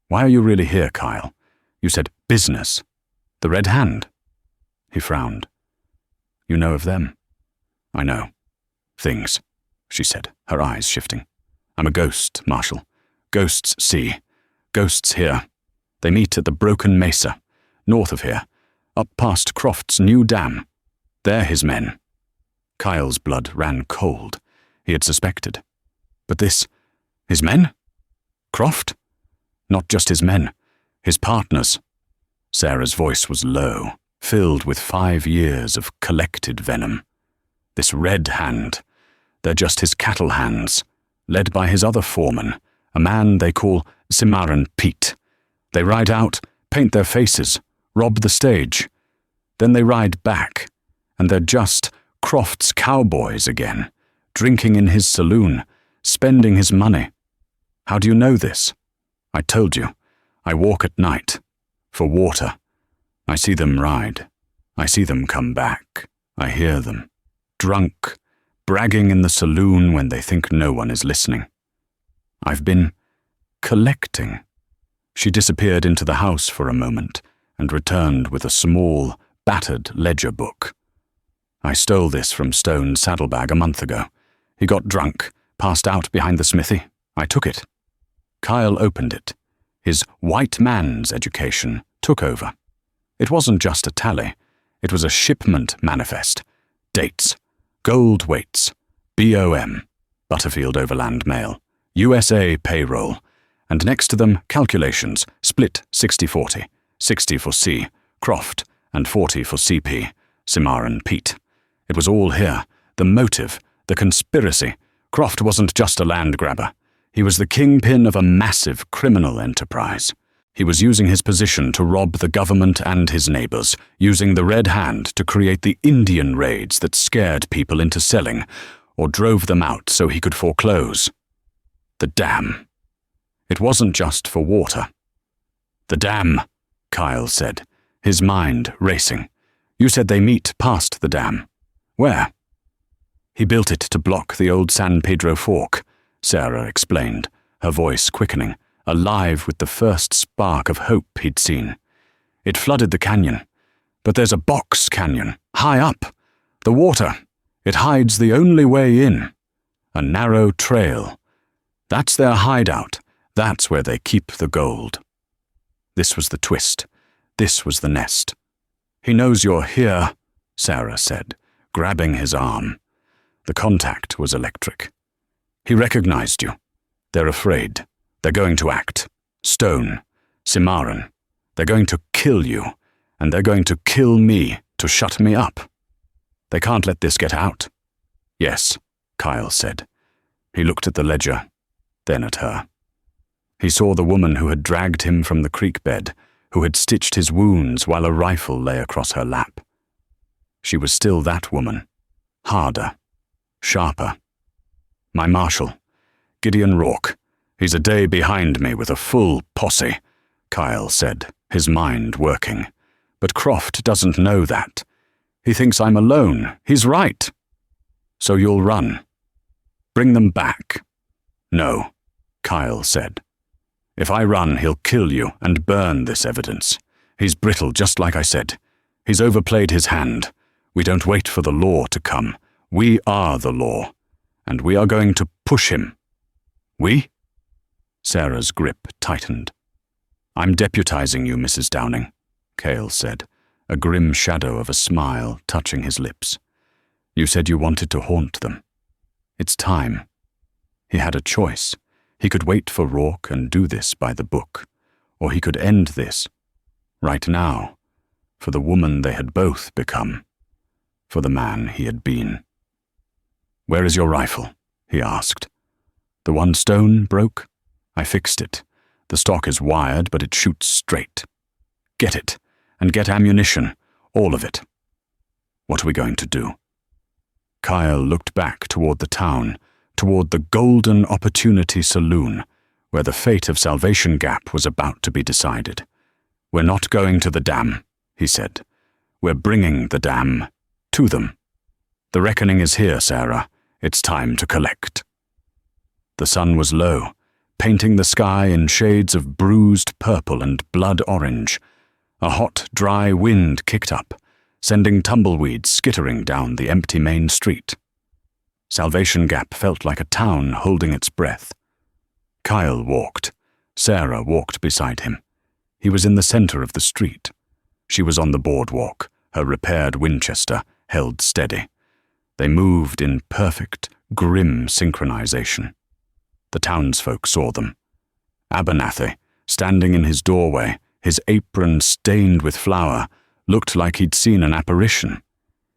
"Why are you really here, Kyle? You said business. The Red Hand." He frowned. "You know of them?" "I know. Things," she said, her eyes shifting. "I'm a ghost, Marshal. Ghosts see. Ghosts hear. They meet at the Broken Mesa, north of here, up past Croft's new dam. They're his men." Kyle's blood ran cold. He had suspected. But this, his men? Croft? Not just his men, his partners. Sarah's voice was low, filled with 5 years of collected venom. This Red Hand, they're just his cattle hands, led by his other foreman, a man they call Cimarron Pete. They ride out, paint their faces, rob the stage. Then they ride back, and they're just Croft's cowboys again, drinking in his saloon, spending his money. How do you know this? I told you. I walk at night, for water. I see them ride. I see them come back. I hear them, drunk, bragging in the saloon when they think no one is listening. I've been collecting. She disappeared into the house for a moment and returned with a small, battered ledger book. I stole this from Stone's saddlebag a month ago. He got drunk, passed out behind the smithy. I took it. Kyle opened it. His white man's education took over. It wasn't just a tally. It was a shipment manifest. Dates, gold weights, BOM, Butterfield Overland Mail, USA payroll, and next to them calculations, split 60-40, 60 for C, Croft, and 40 for CP, Cimarron Pete. It was all here, the motive, the conspiracy. Croft wasn't just a land grabber. He was the kingpin of a massive criminal enterprise. He was using his position to rob the government and his neighbors, using the Red Hand to create the Indian raids that scared people into selling, or drove them out so he could foreclose. The dam. It wasn't just for water. "The dam," Kyle said, his mind racing. "You said they meet past the dam. Where?" "He built it to block the old San Pedro Fork," Sarah explained, her voice quickening, alive with the first spark of hope he'd seen. "It flooded the canyon. But there's a box canyon, high up. The water, it hides the only way in. A narrow trail. That's their hideout, That's where they keep the gold. This was the twist. This was the nest. "He knows you're here," Sarah said, grabbing his arm. The contact was electric. "He recognized you. They're afraid. They're going to act. Stone, Cimarron. They're going to kill you, and they're going to kill me to shut me up. They can't let this get out." "Yes," Kyle said. He looked at the ledger, then at her. He saw the woman who had dragged him from the creek bed, who had stitched his wounds while a rifle lay across her lap. She was still that woman, harder, sharper. "My marshal, Gideon Rourke. He's a day behind me with a full posse," Kyle said, his mind working. "But Croft doesn't know that. He thinks I'm alone. He's right. So you'll run. Bring them back." "No," Kyle said. "If I run, he'll kill you and burn this evidence. He's brittle, just like I said. He's overplayed his hand. We don't wait for the law to come. We are the law, and we are going to push him." "We?" Sarah's grip tightened. "I'm deputizing you, Mrs. Downing," Cale said, a grim shadow of a smile touching his lips. "You said you wanted to haunt them. It's time." He had a choice. He could wait for Rourke and do this by the book, or he could end this, right now, for the woman they had both become, for the man he had been. "Where is your rifle?" he asked. "The one stone broke? I fixed it. The stock is wired, but it shoots straight. Get it, and get ammunition, all of it." "What are we going to do?" Kyle looked back toward the town, toward the Golden Opportunity Saloon, where the fate of Salvation Gap was about to be decided. "We're not going to the dam," he said. "We're bringing the dam to them. The reckoning is here, Sarah. It's time to collect." The sun was low, painting the sky in shades of bruised purple and blood orange. A hot, dry wind kicked up, sending tumbleweeds skittering down the empty main street. Salvation Gap felt like a town holding its breath. Kyle walked. Sarah walked beside him. He was in the center of the street. She was on the boardwalk, her repaired Winchester held steady. They moved in perfect, grim synchronization. The townsfolk saw them. Abernathy, standing in his doorway, his apron stained with flour, looked like he'd seen an apparition.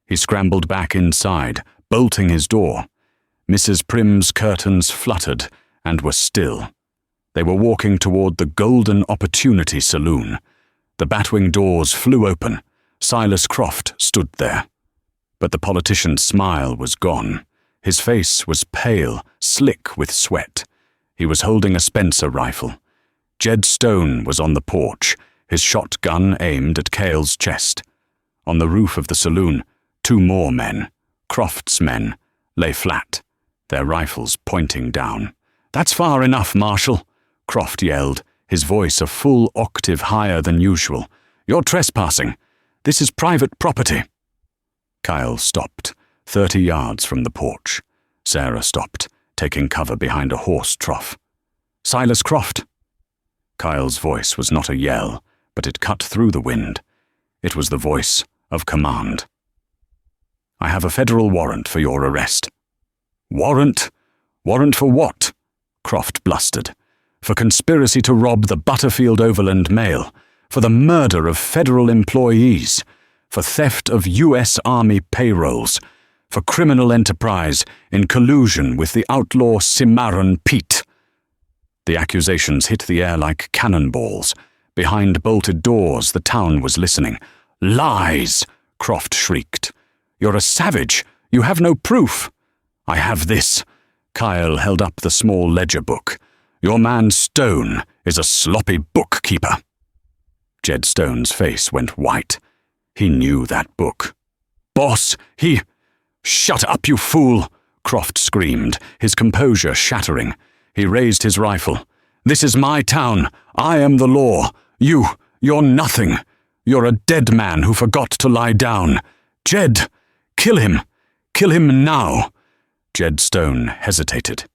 He scrambled back inside, bolting his door. Mrs. Prim's curtains fluttered and were still. They were walking toward the Golden Opportunity Saloon. The batwing doors flew open. Silas Croft stood there. But the politician's smile was gone. His face was pale, slick with sweat. He was holding a Spencer rifle. Jed Stone was on the porch, his shotgun aimed at Cale's chest. On the roof of the saloon, 2 more men, Croft's men, lay flat, their rifles pointing down. "That's far enough, Marshal," Croft yelled, his voice a full octave higher than usual. "You're trespassing. This is private property." Kyle stopped, 30 yards from the porch. Sarah stopped, taking cover behind a horse trough. "Silas Croft." Kyle's voice was not a yell, but it cut through the wind. It was the voice of command. "I have a federal warrant for your arrest." "Warrant? Warrant for what?" Croft blustered. "For conspiracy to rob the Butterfield Overland Mail, for the murder of federal employees, for theft of U.S. Army payrolls, for criminal enterprise in collusion with the outlaw Cimarron Pete." The accusations hit the air like cannonballs. Behind bolted doors, the town was listening. "Lies!" Croft shrieked. "You're a savage. You have no proof." "I have this." Kyle held up the small ledger book. "Your man Stone is a sloppy bookkeeper." Jed Stone's face went white. He knew that book. "Boss, he—" "Shut up, you fool!" Croft screamed, his composure shattering. He raised his rifle. "This is my town. I am the law. You're nothing. You're a dead man who forgot to lie down. Jed, kill him. Kill him now." Jed Stone hesitated.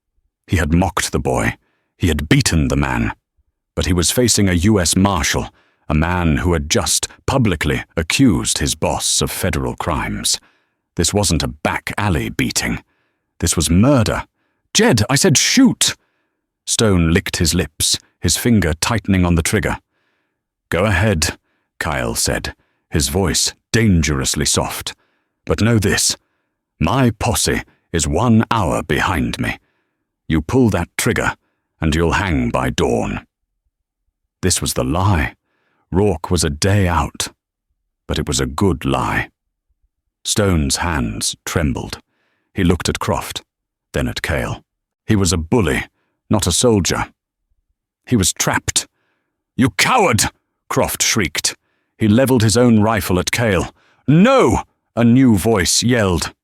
He had mocked the boy. He had beaten the man, but he was facing a U.S. Marshal, a man who had just publicly accused his boss of federal crimes. This wasn't a back alley beating. This was murder. "Jed, I said shoot!" Stone licked his lips, his finger tightening on the trigger. "Go ahead," Kyle said, his voice dangerously soft. "But know this, my posse is 1 hour behind me. You pull that trigger, and you'll hang by dawn." This was the lie. Rourke was a day out, but it was a good lie. Stone's hands trembled. He looked at Croft, then at Cale. He was a bully, not a soldier. He was trapped. "You coward!" Croft shrieked. He leveled his own rifle at Cale. "No!" a new voice yelled.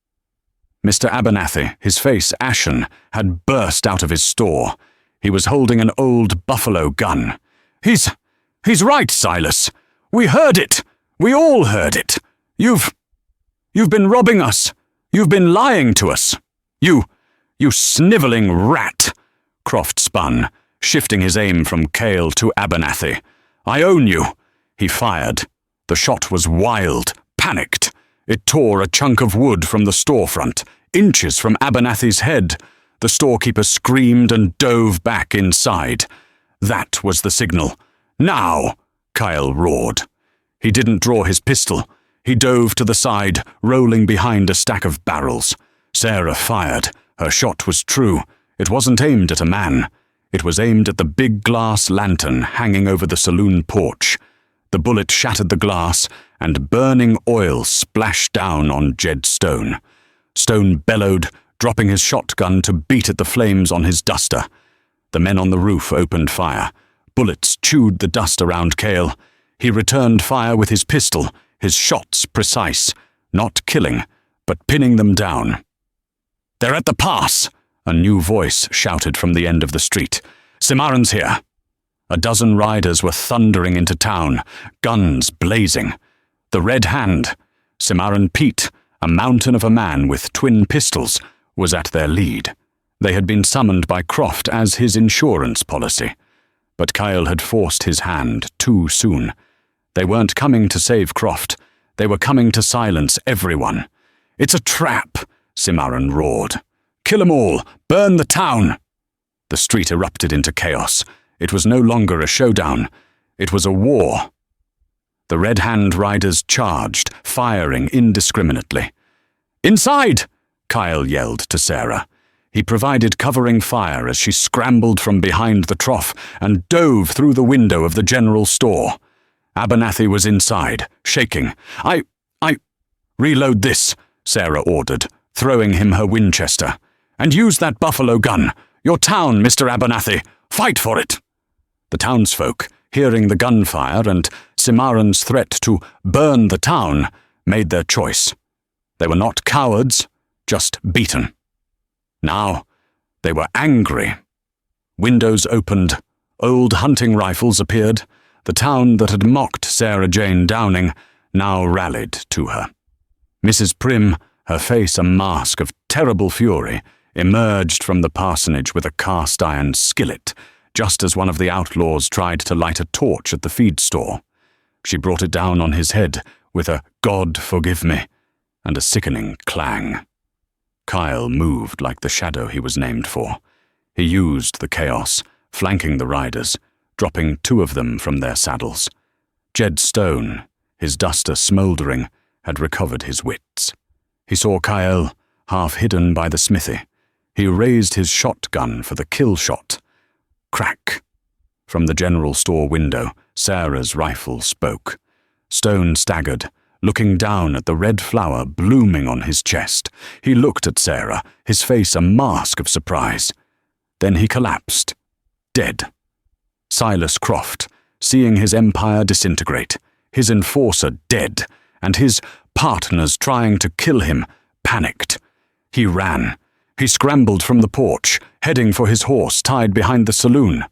Mr. Abernathy, his face ashen, had burst out of his store. He was holding an old buffalo gun. He's right, Silas. We heard it. We all heard it. You've been robbing us. You've been lying to us. You sniveling rat," Croft spun, shifting his aim from Cale to Abernathy. "I own you." He fired. The shot was wild, panicked. It tore a chunk of wood from the storefront, inches from Abernathy's head. The storekeeper screamed and dove back inside. That was the signal. "Now!" Kyle roared. He didn't draw his pistol. He dove to the side, rolling behind a stack of barrels. Sarah fired. Her shot was true. It wasn't aimed at a man. It was aimed at the big glass lantern hanging over the saloon porch. The bullet shattered the glass, and burning oil splashed down on Jed Stone. Stone bellowed, dropping his shotgun to beat at the flames on his duster. The men on the roof opened fire. Bullets chewed the dust around Cale. He returned fire with his pistol, his shots precise, not killing, but pinning them down. "They're at the pass!" a new voice shouted from the end of the street. "Cimarron's here!" A dozen riders were thundering into town, guns blazing. The Red Hand, Cimarron Pete, a mountain of a man with twin pistols, was at their lead. They had been summoned by Croft as his insurance policy. But Kyle had forced his hand too soon. They weren't coming to save Croft. They were coming to silence everyone. "It's a trap," Cimarron roared. "Kill 'em all! Burn the town!" The street erupted into chaos. It was no longer a showdown. It was a war. The Red Hand riders charged, firing indiscriminately. "Inside!" Kyle yelled to Sarah. He provided covering fire as she scrambled from behind the trough and dove through the window of the general store. Abernathy was inside, shaking. I reload this," Sarah ordered, throwing him her Winchester. "And use that buffalo gun. Your town, Mr. Abernathy. Fight for it." The townsfolk, hearing the gunfire and Cimarron's threat to burn the town, made their choice. They were not cowards, just beaten. Now, they were angry. Windows opened. Old hunting rifles appeared. The town that had mocked Sarah Jane Downing now rallied to her. Mrs. Prim, her face a mask of terrible fury, emerged from the parsonage with a cast-iron skillet, just as one of the outlaws tried to light a torch at the feed store. She brought it down on his head with a "God forgive me" and a sickening clang. Kyle moved like the shadow he was named for. He used the chaos, flanking the riders, dropping 2 of them from their saddles. Jed Stone, his duster smouldering, had recovered his wits. He saw Kyle, half hidden by the smithy. He raised his shotgun for the kill shot. Crack! From the general store window, Sarah's rifle spoke. Stone staggered, looking down at the red flower blooming on his chest. He looked at Sarah, his face a mask of surprise. Then he collapsed, dead. Silas Croft, seeing his empire disintegrate, his enforcer dead, and his partners trying to kill him, panicked. He ran. He scrambled from the porch, heading for his horse tied behind the saloon.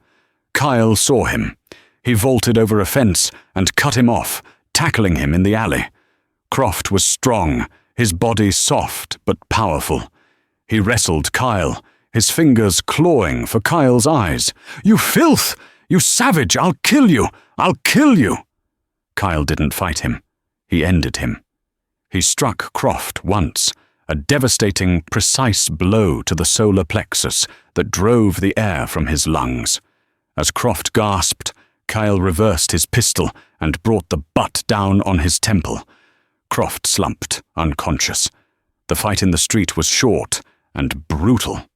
Kyle saw him. He vaulted over a fence and cut him off, tackling him in the alley. Croft was strong, his body soft but powerful. He wrestled Kyle, his fingers clawing for Kyle's eyes. "You filth! You savage! I'll kill you! I'll kill you!" Kyle didn't fight him. He ended him. He struck Croft once, a devastating, precise blow to the solar plexus that drove the air from his lungs. As Croft gasped, Kyle reversed his pistol and brought the butt down on his temple. Croft slumped, unconscious. The fight in the street was short and brutal.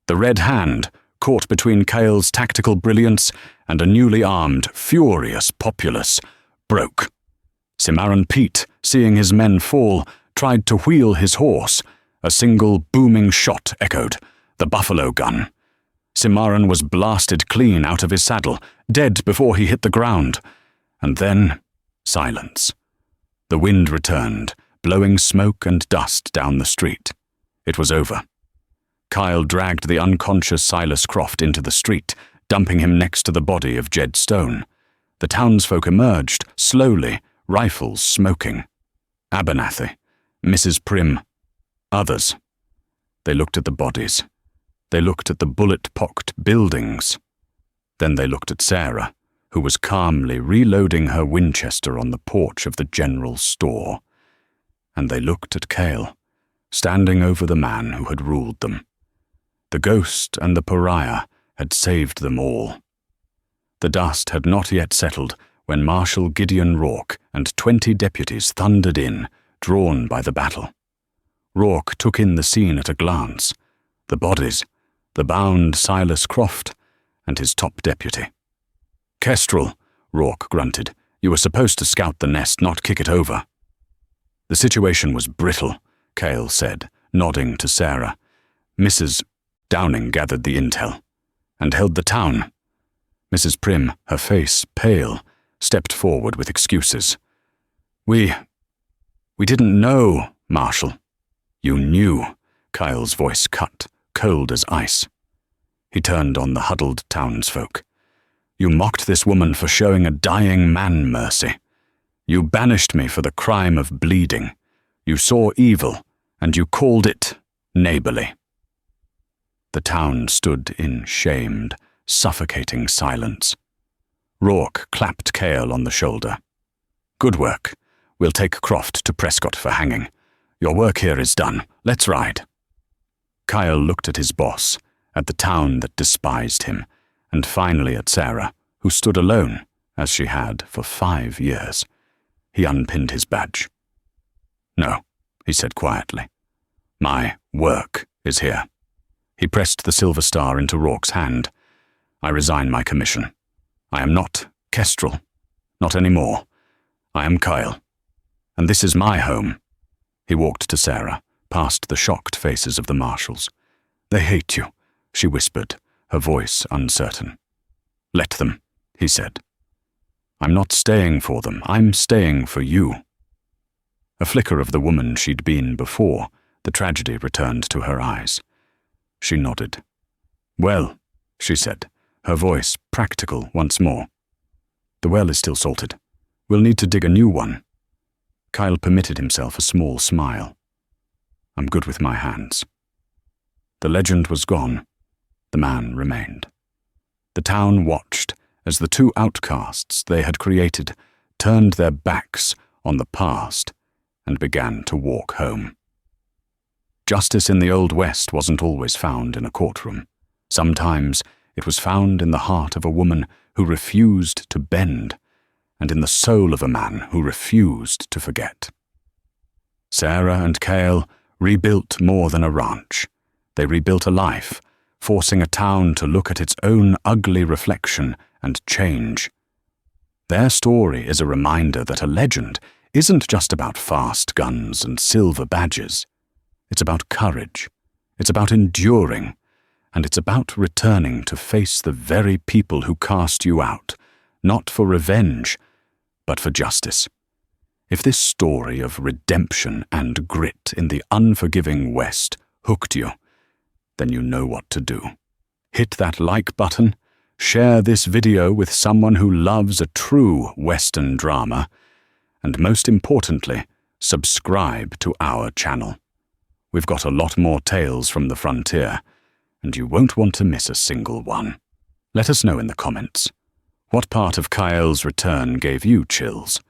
The red hand, caught between Kyle's tactical brilliance and a newly armed, furious populace, broke. Cimarron Pete, seeing his men fall, tried to wheel his horse. A single booming shot echoed, the buffalo gun. Cimarron was blasted clean out of his saddle, dead before he hit the ground. And then, silence. The wind returned, blowing smoke and dust down the street. It was over. Kyle dragged the unconscious Silas Croft into the street, dumping him next to the body of Jed Stone. The townsfolk emerged, slowly, rifles smoking. Abernathy, Mrs. Prim, others. They looked at the bodies. They looked at the bullet-pocked buildings. Then they looked at Sarah, who was calmly reloading her Winchester on the porch of the general store. And they looked at Cale, standing over the man who had ruled them. The ghost and the pariah had saved them all. The dust had not yet settled when Marshal Gideon Rourke and 20 deputies thundered in, drawn by the battle. Rourke took in the scene at a glance. The bodies, the bound Silas Croft, and his top deputy. "Kestrel," Rourke grunted. "You were supposed to scout the nest, not kick it over." "The situation was brittle," Cale said, nodding to Sarah. "Mrs. Downing gathered the intel, and held the town." Mrs. Prim, her face pale, stepped forward with excuses. We didn't know, Marshal." "You knew," Kyle's voice cut, cold as ice. He turned on the huddled townsfolk. "You mocked this woman for showing a dying man mercy. You banished me for the crime of bleeding. You saw evil, and you called it neighborly." The town stood in shamed, suffocating silence. Rourke clapped Cale on the shoulder. "Good work. We'll take Croft to Prescott for hanging. Your work here is done. Let's ride." Kyle looked at his boss, at the town that despised him, and finally at Sarah, who stood alone, as she had for 5 years. He unpinned his badge. "No," he said quietly. "My work is here." He pressed the silver star into Rourke's hand. "I resign my commission. I am not Kestrel. Not anymore. I am Kyle. And this is my home." He walked to Sarah, past the shocked faces of the marshals. "They hate you," she whispered, her voice uncertain. "Let them," he said. "I'm not staying for them. I'm staying for you." A flicker of the woman she'd been before, the tragedy returned to her eyes. She nodded. "Well," she said, her voice practical once more. "The well is still salted. We'll need to dig a new one." Kyle permitted himself a small smile. "I'm good with my hands." The legend was gone. The man remained. The town watched as the 2 outcasts they had created turned their backs on the past and began to walk home. Justice in the Old West wasn't always found in a courtroom. Sometimes it was found in the heart of a woman who refused to bend, and in the soul of a man who refused to forget. Sarah and Cale rebuilt more than a ranch. They rebuilt a life, forcing a town to look at its own ugly reflection and change. Their story is a reminder that a legend isn't just about fast guns and silver badges. It's about courage. It's about enduring. And it's about returning to face the very people who cast you out, not for revenge, but for justice. If this story of redemption and grit in the unforgiving West hooked you, then you know what to do. Hit that like button, share this video with someone who loves a true Western drama, and most importantly, subscribe to our channel. We've got a lot more tales from the frontier, and you won't want to miss a single one. Let us know in the comments. What part of Kyle return gave you chills?